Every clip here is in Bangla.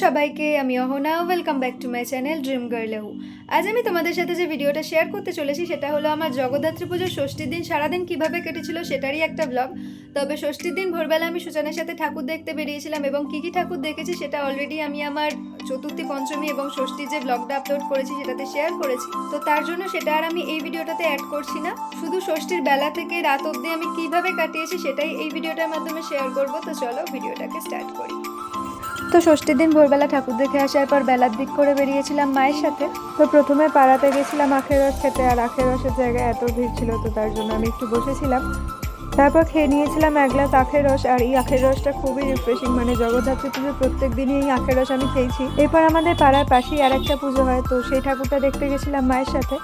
সবাইকে, আমি Ahana. Welcome back to my channel dream girl হু। আজ আমি তোমাদের সাথে যে ভিডিওটা শেয়ার করতে চলেছি সেটা হলো আমার জগদ্ধাত্রী পুজোর ষষ্ঠীর দিন সারাদিন কিভাবে কেটেছিল সেটারই একটা ব্লগ। তবে ষষ্ঠীর দিন ভোরবেলা আমি সুজানের সাথে ঠাকুর দেখতে বেরিয়েছিলাম এবং কী কী ঠাকুর দেখেছি সেটা অলরেডি আমি আমার চতুর্থী, পঞ্চমী এবং ষষ্ঠীর যে ব্লগটা আপলোড করেছি সেটাতে শেয়ার করেছি। তো তার জন্য সেটা আর আমি এই ভিডিওটাতে অ্যাড করছি না। শুধু ষষ্ঠীর বেলা থেকে রাত অবধি আমি কিভাবে কাটিয়েছি সেটাই এই ভিডিওটার মাধ্যমে শেয়ার করব। তো চলো ভিডিওটাকে স্টার্ট করি। তো ষষ্ঠীর দিন ভোরবেলা ঠাকুর দেখে আসার পর বেলার দিক করে বেরিয়েছিলাম মায়ের সাথে। তো প্রথমে পাড়াতে গেছিলাম আখের রস খেতে, আর আখের রসের জায়গায় এত ভিড় ছিল তো তার জন্য আমি একটু বসেছিলাম। তারপর খেয়ে নিয়েছিলাম এক গ্লাস আখের রস, আর এই আখের রসটা খুবই রিফ্রেশিং, মানে জগদ্ধাত্রী পুজো প্রত্যেক দিনই এই আখের রস আমি খেয়েছি। এরপর আমাদের পাড়ার পাশেই আর একটা পুজো হয়, তো সেই ঠাকুরটা দেখতে গেছিলাম মায়ের সাথে।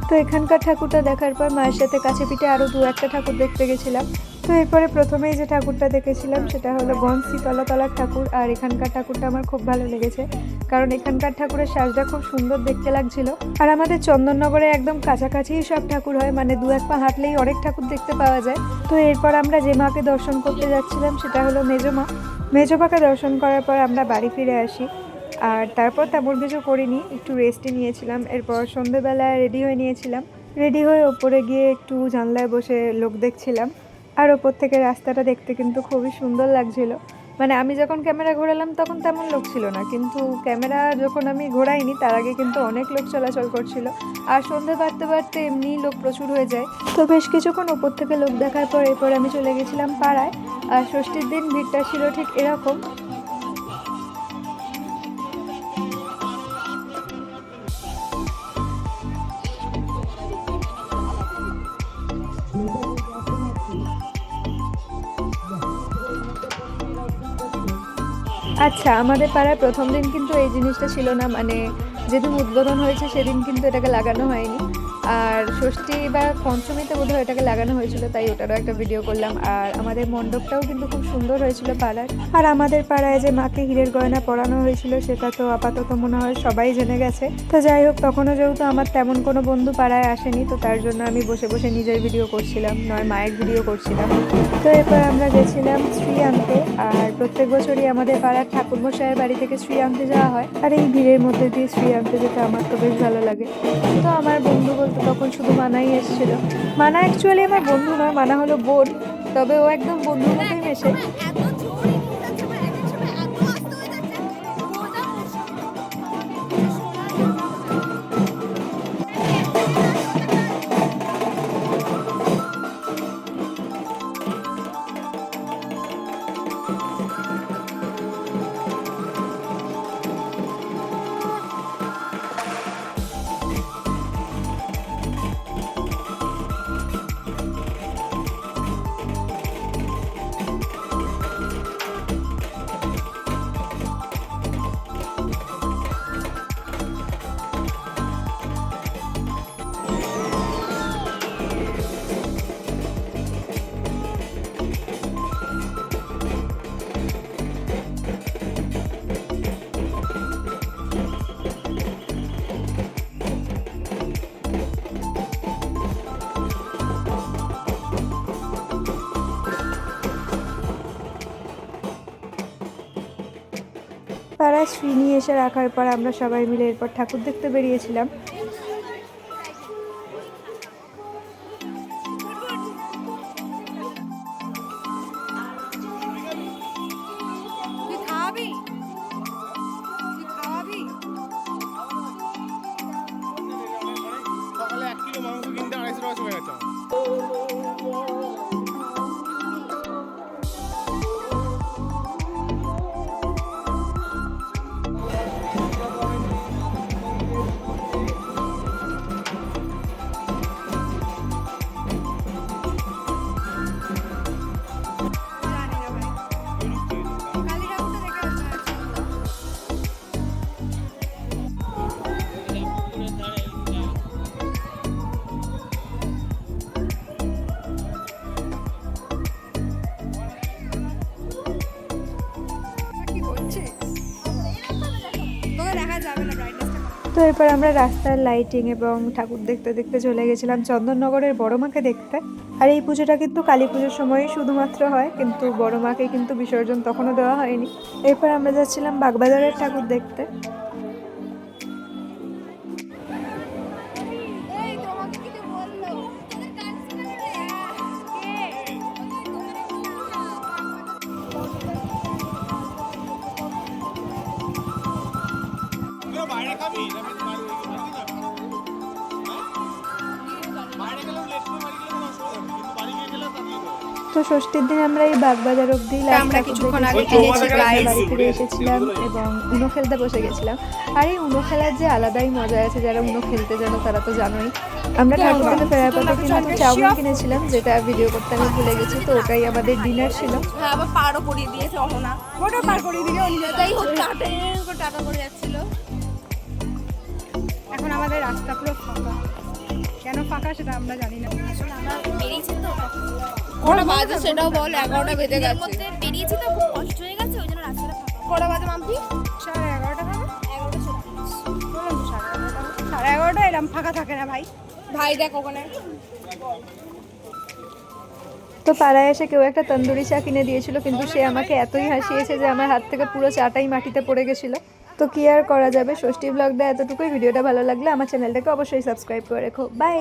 তো এখানকার ঠাকুরটা দেখার পর মায়ের সাথে কাছে পিঠে আরও দু একটা ঠাকুর দেখতে গেছিলাম। তো এরপরে প্রথমেই যে ঠাকুরটা দেখেছিলাম সেটা হলো গনসি তলাতলার ঠাকুর, আর এখানকার ঠাকুরটা আমার খুব ভালো লেগেছে কারণ এখানকার ঠাকুরের সাজটা খুব সুন্দর দেখতে লাগছিল। আর আমাদের চন্দননগরে একদম কাছাকাছিই সব ঠাকুর হয়, মানে দু এক পা হাঁটলেই অনেক ঠাকুর দেখতে পাওয়া যায়। তো এরপর আমরা যে মাকে দর্শন করতে যাচ্ছিলাম সেটা হলো মেজমা। মেজমাকে দর্শন করার পর আমরা বাড়ি ফিরে আসি, আর তারপর তেমন কিছু করিনি, একটু রেস্টে নিয়েছিলাম। এরপর সন্ধেবেলায় রেডি হয়ে নিয়েছিলাম, রেডি হয়ে ওপরে গিয়ে একটু জানলায় বসে লোক দেখছিলাম। আর ওপর থেকে রাস্তাটা দেখতে কিন্তু খুবই সুন্দর লাগছিল। মানে আমি যখন ক্যামেরা ঘোরালাম তখন তেমন লোক ছিল না, কিন্তু ক্যামেরা যখন আমি ঘোরাইনি তার আগে কিন্তু অনেক লোক চলাচল করছিল। আর সন্ধে বাড়তে বাড়তে এমনিই লোক প্রচুর হয়ে যায়। তো বেশ কিছুক্ষণ ওপর থেকে লোক দেখার পর এরপর আমি চলে গেছিলাম পাড়ায়। আর ষষ্ঠীর দিন ভিড়টা ছিল ঠিক এরকম। আচ্ছা, আমাদের পাড়ায় প্রথম দিন কিন্তু এই জিনিসটা ছিল না, মানে যেদিন উদ্বোধন হয়েছে সেদিন কিন্তু এটাকে লাগানো হয়নি। আর ষষ্ঠী বা পঞ্চমীতে বোধহয় এটাকে লাগানো হয়েছিল, তাই ওটারও একটা ভিডিও করলাম। আর আমাদের মণ্ডপটাও কিন্তু খুব সুন্দর হয়েছিল পাড়ার। আর আমাদের পাড়ায় যে মাকে হীরের গয়না পরানো হয়েছিল সেটা তো আপাতত মনে হয় সবাই জেনে গেছে। তো যাই হোক, তখনও যেহেতু আমার তেমন কোনো বন্ধু পাড়ায় আসেনি, তো তার জন্য আমি বসে বসে নিজের ভিডিও করছিলাম, নয় মায়ের ভিডিও করছিলাম। তো এরপর আমরা গেছিলাম শ্রী আনতে। আর প্রত্যেক বছরই আমাদের পাড়ার ঠাকুরমশাইয়ের বাড়ি থেকে শ্রী আনতে যাওয়া হয়, আর এই ভিড়ের মধ্যে দিয়ে শ্রী আনতে যেতে আমার তো বেশ ভালো লাগে। তো আমার বন্ধু বলতে তখন শুধু মানাই এসেছিল। মানা অ্যাকচুয়ালি আমার বন্ধু নয়, মানা হলো বোন, তবে ও একদম বন্ধুর মতোই মেশে। পাড়ায় শ্রী নিয়ে এসে রাখার পর আমরা সবাই মিলে এরপর ঠাকুর দেখতে বেরিয়েছিলাম। সকালে 1 কিলো মাংস কিনতে 250 টাকা চলে গেছে। দেখা যাবে না ব্রাইটনেসটা। তো এরপর আমরা রাস্তার লাইটিং এবং ঠাকুর দেখতে দেখতে চলে গেছিলাম চন্দননগরের বড় মাকে দেখতে। আর এই পুজোটা কিন্তু কালী পুজোর সময়ই শুধুমাত্র হয়, কিন্তু বড় মাকে কিন্তু বিসর্জন তখনও দেওয়া হয়নি। এরপর আমরা যাচ্ছিলাম বাগবাজারের ঠাকুর দেখতে। এগুলো বাইরে খাবি না বাইরে গেলেও লেট করে বাড়ি গেলে কোনো অসুবিধা নেই, কিন্তু বাড়ি গিয়ে গেলে তাড়াতাড়ি হবে। তো ষষ্ঠীর দিন আমরা এই বাগবাজার অব্দি আমরা কিছুক্ষণ আগে কিনেছি বাড়ি ফিরে এসেছিলাম এবং উনো খেলতে বসে গেছিলাম। আর এই উনো খেলার যে আলাদাই মজা আছে, যারা উনো খেলতে জানো তারা তো জানোই। আমরা ঠাকুর থেকে ফেরার পথে কিন্তু চাউমিন কিনেছিলাম, যেটা ভিডিও করতে আমি ভুলে গেছি। তো ওটাই আমাদের ডিনার ছিল। হ্যাঁ, আবার পারও করিয়ে দিয়েছে অহনা, ওটা পার করিয়ে দিলে তাই টাটা করে যাচ্ছিল। এখন আমাদের রাস্তা পুরো ফাঁকা। কেন ফাঁকা সেটা আমরা জানি না। আসলে আমরা বেরিয়েছি তো, কটা বাজে সেটাও বল, 11টা বেজে গেছে। মধ্যে বেরিয়েছি তো, খুব কষ্ট হয়ে গেছে, ওই জন্য রাস্তাটা ফাঁকা। কটা বাজে মাম্পি? 11:30 হবে। 11:40। বললাম তো 11:30। 11:30 এরকম ফাঁকা থাকে না ভাই। ভাই দেখ ওখানে। তো পাড়ায় এসে কেউ একটা তন্দুরি চা কিনে দিয়েছিল, কিন্তু সে আমাকে এতই হাসিয়েছে যে আমার হাত থেকে পুরো চাটাই মাটিতে পড়ে গেছিলো। তো কি আর করা যাবে, ষষ্ঠী ব্লগটা এতটুকুই। ভিডিওটা ভালো লাগলে আমার চ্যানেলটাকে অবশ্যই সাবস্ক্রাইব করে রেখো। বাই।